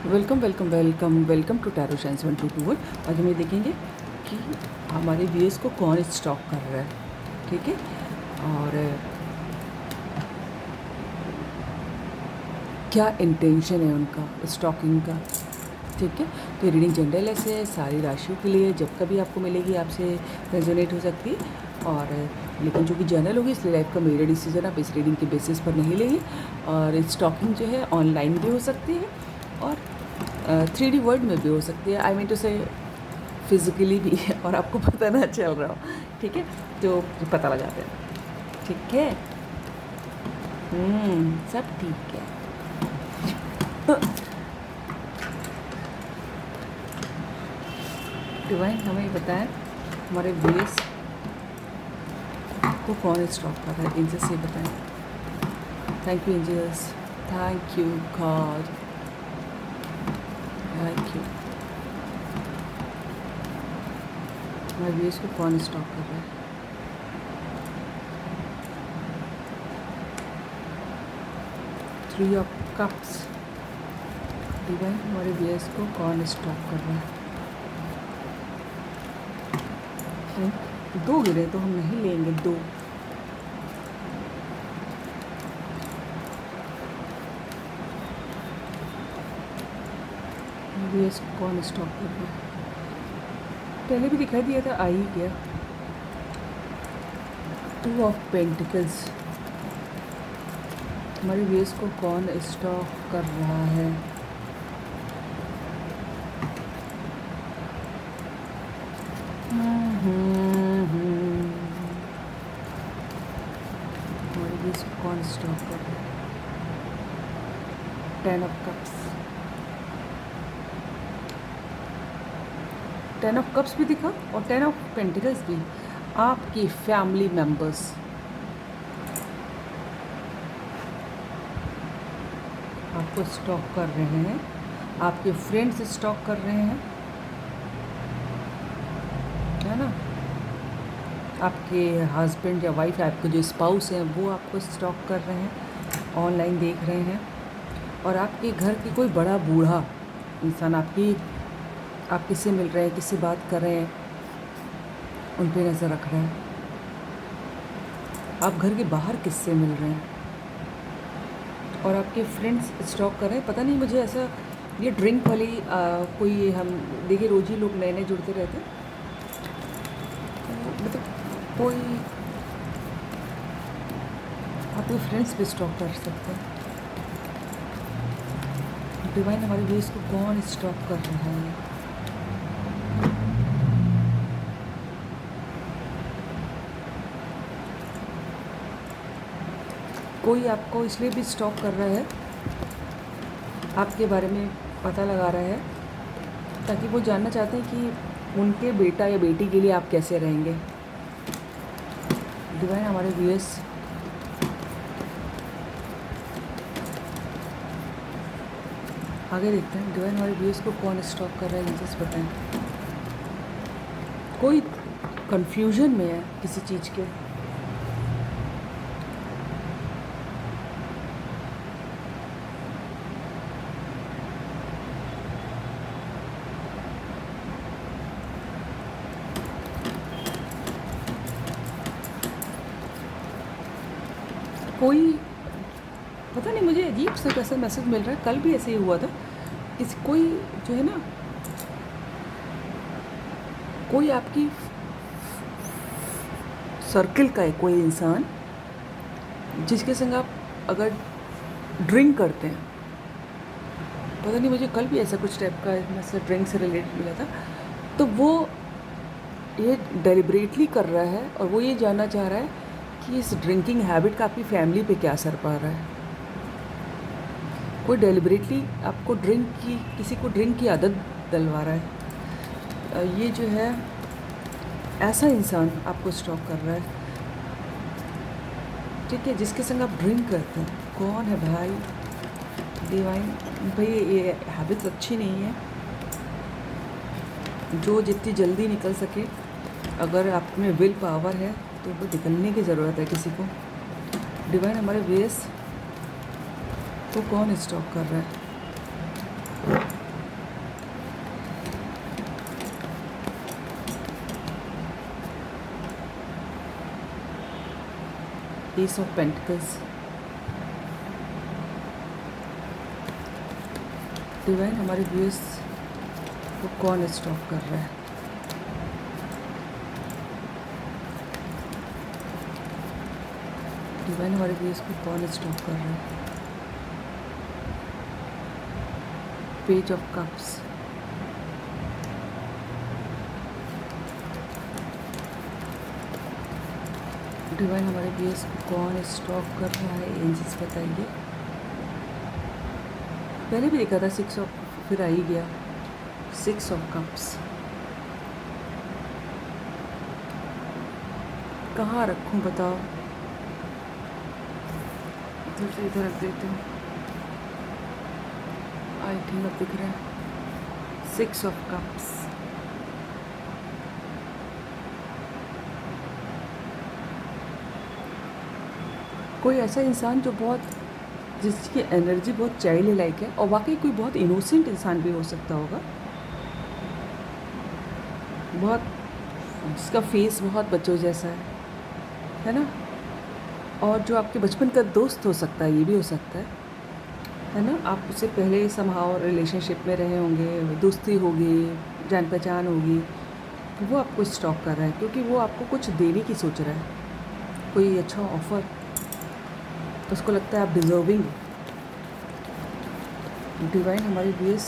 Welcome welcome welcome welcome to tarot science 1221। आज हम ये देखेंगे कि हमारे व्यूअर्स को कौन स्टॉक कर रहा है। ठीक है, और क्या इंटेंशन है उनका स्टॉकिंग का। ठीक है, तो ये रीडिंग जनरल ऐसे है, सारी राशियों के लिए जब कभी आपको मिलेगी आपसे रेजोनेट हो सकती है। और लेकिन जो कि जनरल होगी इसलिए लाइफ का मेजर डिसीजन आप इस रीडिंग के बेसिस पर नहीं लेंगे। और स्टॉकिंग जो है ऑनलाइन भी हो सकती है और 3D वर्ल्ड में भी हो सकती है। आई मीन टू से फिजिकली भी और आपको पता ना चल रहा हो। ठीक है, तो पता लगाते हैं। ठीक है, सब ठीक है। डिवाइन हमें बताएं हमारे व्यूअर्स को कौन स्टॉक कर रहा है, एंजल्स से बताएं। Thank you angels, thank you God, thank you. हमारे व्यूअर्स को कौन स्टॉक कर रहा है। थ्री ऑफ कप्स, डिवाइन हमारे व्यूअर्स को कौन स्टॉक कर रहा है। दो गिरे तो हम नहीं लेंगे, दो। व्यूअर्स को कौन स्टॉक कर रहा है। पहले भी दिखाई दिया था, आ ही गया। टू ऑफ पेंटिकल्स, हमारे व्यूअर्स को कौन स्टॉक कर रहा है। हमारे व्यूअर्स को कौन स्टॉक कर रहा है। 10 ऑफ कप्स, 10 ऑफ कप्स भी दिखा और 10 ऑफ पेंटिकल्स भी। आपकी फैमिली मेंबर्स आपको स्टॉक कर रहे हैं, आपके फ्रेंड्स स्टॉक कर रहे हैं, है ना। आपके हस्बैंड या वाइफ, आपके जो स्पाउस हैं वो आपको स्टॉक कर रहे हैं, ऑनलाइन देख रहे हैं। और आपके घर के कोई बड़ा बूढ़ा इंसान आप किससे मिल रहे हैं, किससे बात कर रहे हैं, उन पे नज़र रख रहे हैं। आप घर के बाहर किससे मिल रहे हैं और आपके फ्रेंड्स स्टॉक कर रहे हैं। पता नहीं, मुझे ऐसा ये ड्रिंक वाली कोई, हम देखिए रोज ही लोग नए नए जुड़ते रहते हैं, तो मतलब कोई आपके फ्रेंड्स भी स्टॉक कर सकते हैं। डिवाइन हमारे व्यूअर्स को कौन स्टॉक कर रहा है। कोई आपको इसलिए भी स्टॉक कर रहा है, आपके बारे में पता लगा रहा है, ताकि वो जानना चाहते हैं कि उनके बेटा या बेटी के लिए आप कैसे रहेंगे। डिवाइन हमारे व्यूअर्स आगे देखते हैं। डिवाइन हमारे व्यूअर्स को कौन स्टॉक कर रहा है, जस्ट बताएं। कोई कंफ्यूजन में है किसी चीज़ के, कोई पता नहीं, मुझे अजीब सा कैसा मैसेज मिल रहा है। कल भी ऐसे ही हुआ था। कोई जो है ना, कोई आपकी सर्किल का है कोई इंसान जिसके संग आप अगर ड्रिंक करते हैं, पता नहीं मुझे कल भी ऐसा कुछ टाइप का मैसेज ड्रिंक से रिलेटेड मिला था। तो वो ये डेलिब्रेटली कर रहा है और वो ये जानना चाह रहा है कि इस ड्रिंकिंग हैबिट का आपकी फैमिली पे क्या असर पड़ रहा है। कोई डेलिब्रेटली आपको किसी को ड्रिंक की आदत डलवा रहा है। ये जो है ऐसा इंसान आपको स्टॉक कर रहा है, ठीक है, जिसके संग आप ड्रिंक करते हैं। कौन है भाई। डिवाइन भाई, ये हैबिट्स अच्छी नहीं है। जो जितनी जल्दी निकल सके, अगर आप में विल पावर है तो वो निकलने की ज़रूरत है किसी को। डिवाइन हमारे वेस को कौन स्टॉक कर रहा है। S of pentacles. डिवाइन हमारे व्यूअर्स को कौन स्टॉक कर रहा है? डिवाइन हमारे व्यूअर्स को कौन स्टॉक कर रहा है? Page of cups. डिवाइन हमारे व्यूअर्स को कौन स्टॉक कर रहा है? एंजल्स बताइए। पहले भी देखा था 6 ऑफ, फिर आ ही गया 6 ऑफ कप्स। कहाँ रखूं बताओ? इधर से इधर रख देती हूँ। आई थिंक अब दिख रहा है 6 ऑफ कप्स। कोई ऐसा इंसान जो बहुत, जिसकी एनर्जी बहुत चाइल्ड लाइक है, और वाकई कोई बहुत इनोसेंट इंसान भी हो सकता होगा, बहुत, जिसका फेस बहुत बच्चों जैसा है ना, और जो आपके बचपन का दोस्त हो सकता है, ये भी हो सकता है ना। आप उससे पहले समहाउ रिलेशनशिप में रहे होंगे, दोस्ती होगी, जान पहचान होगी, वो आपको स्टॉक कर रहा है क्योंकि वो आपको कुछ देने की सोच रहा है, कोई अच्छा ऑफ़र, उसको लगता है आप डिज़र्विंग। डिवाइन हमारी व्यूअर्स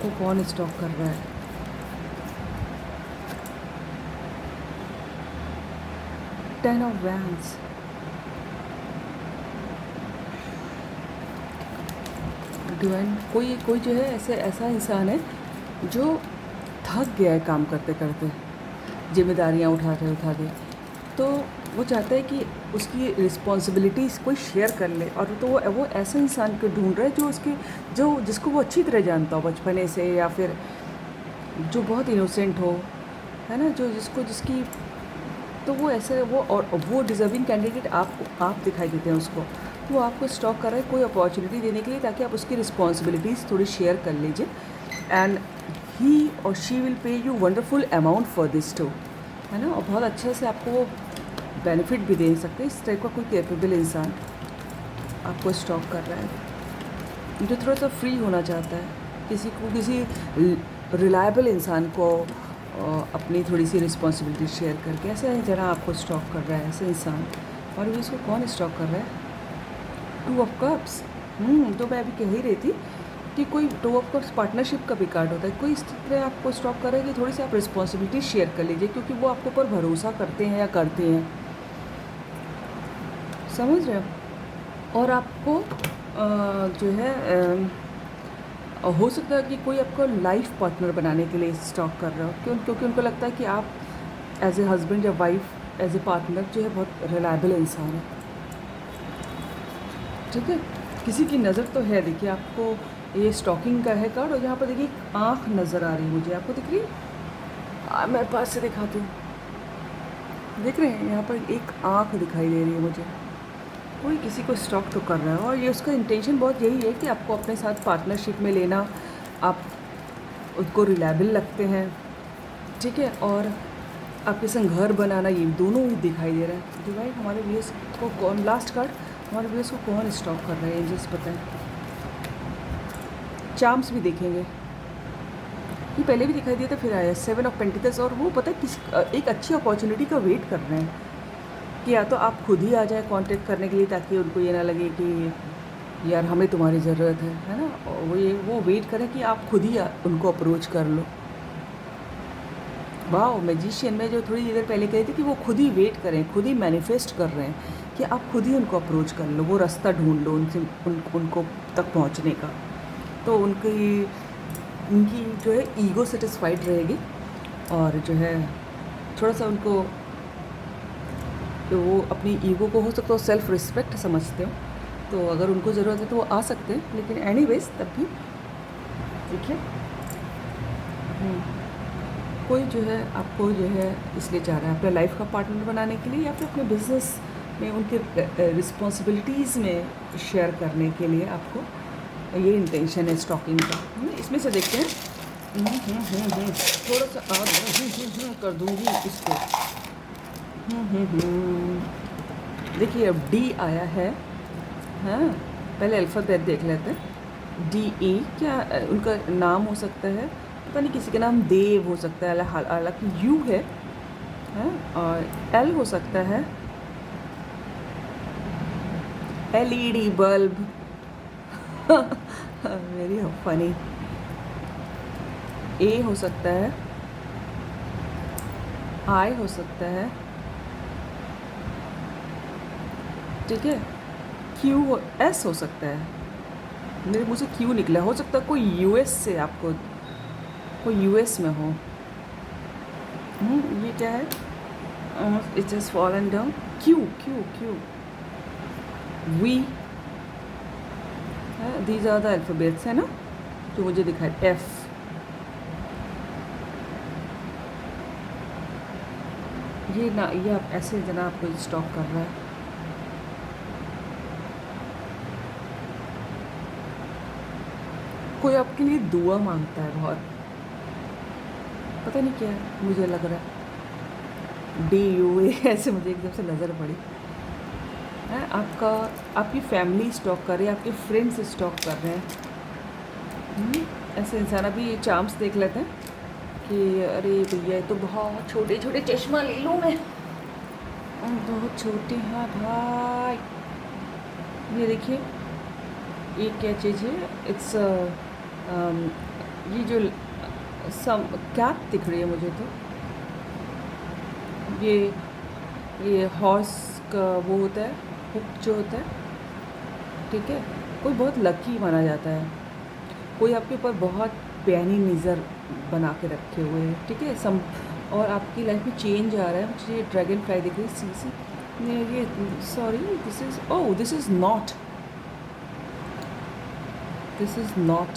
को कौन स्टॉक कर रहा है? Ten of wands. डिवाइन कोई जो है ऐसा इंसान है जो थक गया है काम करते करते, जिम्मेदारियाँ उठाते, तो वो चाहता है कि उसकी रिस्पॉन्सिबिलिटीज़ कोई शेयर कर ले, और तो वो ऐसे इंसान को ढूंढ रहा है जो जिसको वो अच्छी तरह जानता हो बचपने से, या फिर जो बहुत इनोसेंट हो, है ना, जो जिसकी, तो वो ऐसे वो डिज़र्विंग कैंडिडेट आप दिखाई देते हैं उसको, तो वो आपको स्टॉक कर रहा है कोई अपॉर्चुनिटी देने के लिए, ताकि आप उसकी रिस्पॉन्सिबिलिटीज़ थोड़ी शेयर कर लीजिए, एंड ही और she will pay you wonderful amount for this too, है ना, और बहुत अच्छे से आपको वो बेनिफिट भी दे सकते हैं। इस टाइप का कोई कैपेबल इंसान आपको स्टॉक कर रहा है, जो थोड़ा सा फ्री होना चाहता है, किसी रिलायबल इंसान को अपनी थोड़ी सी रिस्पॉन्सिबिलिटी शेयर करके, ऐसे जना आपको स्टॉक कर रहा है ऐसे इंसान। और भी इसको कौन स्टॉक कर रहा है? 2 ऑफ कप्स। तो मैं अभी कह ही रही थी कि कोई 2 ऑफ कप्स पार्टनरशिप का भी कार्ड होता है, कोई इस तरह आपको स्टॉक कर रहा है कि थोड़ी सी आप रिस्पॉन्सिबिलिटी शेयर कर लीजिए, क्योंकि वो आपके ऊपर भरोसा करते हैं या करते हैं, समझ रहे हो। और आपको जो है हो सकता है कि कोई आपको लाइफ पार्टनर बनाने के लिए स्टॉक कर रहा हो, क्योंकि उनको लगता है कि आप एज ए हस्बैंड या वाइफ, एज ए पार्टनर जो है बहुत रिलायबल इंसान है, ठीक है। किसी की नज़र तो है, देखिए आपको ये स्टॉकिंग का है कार्ड, और यहाँ पर देखिए आँख नज़र आ रही है मुझे, आपको दिख रही है? मैं पास से दिखाती हूँ, देख रहे हैं यहाँ पर एक आँख दिखाई दे रही है मुझे। कोई किसी को स्टॉक तो कर रहा है, और ये उसका इंटेंशन बहुत यही है कि आपको अपने साथ पार्टनरशिप में लेना, आप उसको रिलायबल लगते हैं, ठीक है, और आपके संग घर बनाना, ये दोनों ही दिखाई दे रहा है। डिवाइन हमारे व्यूअर्स को कौन, लास्ट कार्ड, हमारे व्यूअर्स को कौन स्टॉक कर रहा है? एंजल्स बताएं। चार्म्स भी देखेंगे, ये पहले भी दिखाई दिया था, फिर आया 7 ऑफ पेंटिकल्स, और वो पता है एक अच्छी अपॉर्चुनिटी का वेट कर रहे हैं कि या तो आप खुद ही आ जाए कांटेक्ट करने के लिए, ताकि उनको ये ना लगे कि यार हमें तुम्हारी ज़रूरत है ना, और वो वेट करें कि आप खुद ही उनको अप्रोच कर लो। वाह, मैजिशियन में जो थोड़ी देर पहले कही थी कि वो खुद ही वेट करें, खुद ही मैनिफेस्ट कर रहे हैं कि आप खुद ही उनको अप्रोच कर लो, वो रास्ता ढूंढ लो उनको तक पहुंचने का, तो उनकी जो है ईगो सेटिस्फाइड रहेगी, और जो है थोड़ा सा उनको, तो वो अपनी ईगो को हो सकता है सेल्फ़ रिस्पेक्ट समझते हो, तो अगर उनको ज़रूरत है तो वो आ सकते हैं, लेकिन एनीवेज तब भी देखिए कोई जो है आपको जो है इसलिए चाह रहा है अपने लाइफ का पार्टनर बनाने के लिए, या फिर अपने बिजनेस में उनके रिस्पॉन्सिबिलिटीज़ में शेयर करने के लिए आपको ये इंटेंशन है स्टॉकिंग का। इसमें से देखते हैं थोड़ा सा आग कर दूंगी इसको। देखिए अब डी आया है। हाँ, पहले अल्फ़ाबेट देख लेते हैं। डी ई क्या उनका नाम हो सकता है, पता नहीं, किसी का नाम देव हो सकता है, हालांकि यू है। हाँ, और एल हो सकता है, LED bulb. Very funny. A हो सकता है, आई हो सकता है, ठीक है। क्यू एस हो सकता है, मेरे मुँह से क्यू निकला, हो सकता है कोई यूएस से आपको, कोई यूएस में हो। ये क्या है? It is fallen down. Q Q Q V, these are the alphabets है ना जो मुझे दिखाई। एफ, ये ना, ये आप ऐसे जना आपको स्टॉक कर रहा है। कोई आपके लिए दुआ मांगता है बहुत, पता नहीं क्या है, मुझे लग रहा है DUA ऐसे मुझे एकदम से नज़र पड़ी है। आपका, आपकी फैमिली स्टॉक कर रही है, आपके फ्रेंड्स स्टॉक कर रहे हैं। ऐसे इंसान अभी चांस देख लेते हैं कि अरे भैया ये तो बहुत छोटे छोटे, चश्मा ले लूँ मैं, बहुत छोटे हैं भाई। ये देखिए ये क्या चीज़ है? इट्स ये जो सम क्या दिख रही है मुझे, तो ये हॉर्स का वो होता है, हुक जो होता है, ठीक है। कोई बहुत लकी माना जाता है, कोई आपके ऊपर बहुत पैनी नज़र बना के रखे हुए है, ठीक है। सम और आपकी लाइफ में चेंज आ रहा है। मुझे ड्रैगन फ्लाई दिख रही है, सी ये sorry, this is, oh this is not, this is not,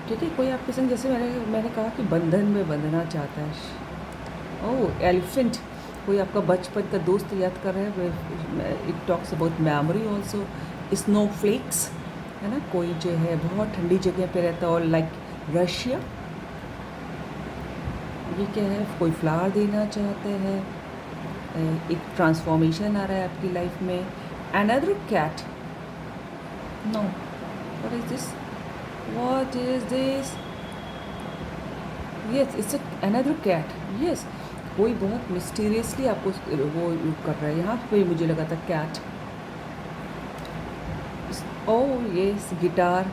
ठीक है। कोई आपके संग, जैसे मैंने कहा कि बंधन में बंधना चाहता है। ओह एलिफेंट, कोई आपका बचपन का दोस्त याद कर रहा है। It talks about memory also. Snowflakes है ना, कोई जो है बहुत ठंडी जगह पे रहता है, और लाइक रशिया। ये क्या है? कोई फ्लावर देना चाहते हैं, एक ट्रांसफॉर्मेशन आ रहा है आपकी लाइफ में। Another cat, no, what is this, what is this? Yes, it's another cat, yes. कोई बहुत मिस्टीरियसली आपको वो कर रहा है। यहाँ पे मुझे लगा था कैट। ओह यस, गिटार,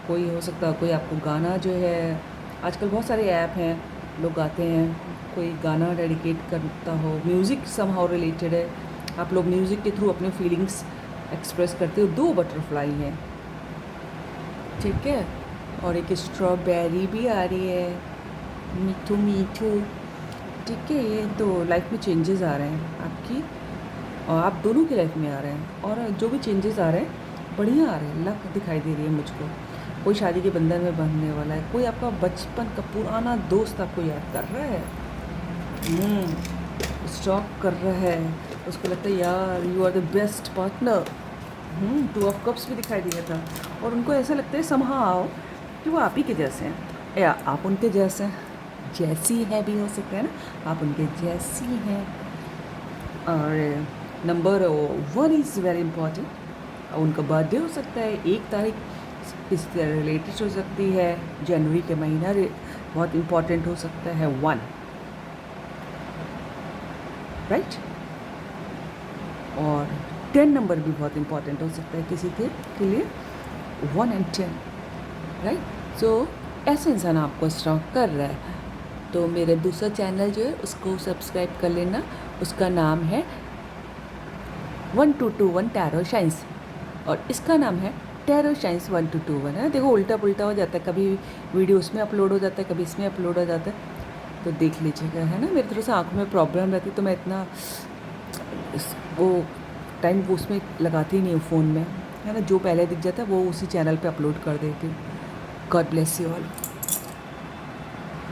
कोई हो सकता है, कोई आपको गाना जो है, आजकल बहुत सारे ऐप हैं, लोग गाते हैं, कोई गाना डेडिकेट करता हो, म्यूज़िक समहाउ रिलेटेड है, आप लोग म्यूज़िक के थ्रू अपने फीलिंग्स एक्सप्रेस करते हो। 2 बटरफ्लाई हैं, ठीक है, और एक स्ट्रॉबेरी भी आ रही है, मीठू मीठू, ठीक है। ये तो लाइफ में चेंजेस आ रहे हैं आपकी, और आप दोनों की लाइफ में आ रहे हैं, और जो भी चेंजेस आ रहे हैं बढ़िया आ रहे हैं, लक दिखाई दे रही है मुझको। कोई शादी के बंधन में बंधने वाला है, कोई आपका बचपन का पुराना दोस्त आपको याद कर रहा है, स्टॉक कर रहा है, उसको लगता है यार you are the best partner. 2 of cups भी दिखाई दिया था, और उनको ऐसा लगता है समहाउ कि वो आप ही के जैसे हैं, या आप उनके जैसे हैं, जैसी है भी हो सकता है ना, आप उनके जैसी हैं। और नंबर 1 इज़ वेरी इंपॉर्टेंट। उनका बर्थडे हो सकता है, 1 तारीख किसी तरह रिलेटेड हो सकती है, जनवरी के महीना बहुत इंपॉर्टेंट हो सकता है, 1, राइट। और 10 नंबर भी बहुत इंपॉर्टेंट हो सकता है किसी के लिए, 1 and 10, राइट। सो ऐसे इंसान आपको स्टॉक कर रहा है, तो मेरा दूसरा चैनल जो है उसको सब्सक्राइब कर लेना, उसका नाम है 1221 टैरो साइंस, और इसका नाम है टैरो साइंस 1221 है। देखो उल्टा पुल्टा हो जाता है, कभी वीडियो उसमें अपलोड हो जाता है, कभी इसमें अपलोड हो जाता है, तो देख लीजिएगा, है ना। मेरी तरफ से आँखों में प्रॉब्लम रहती, तो मैं इतना वो टाइम वो उसमें लगाती नहीं हूँ फ़ोन में, है ना। जो पहले दिख जाता है वो उसी चैनल पे अपलोड कर देती हूँ। God bless you all.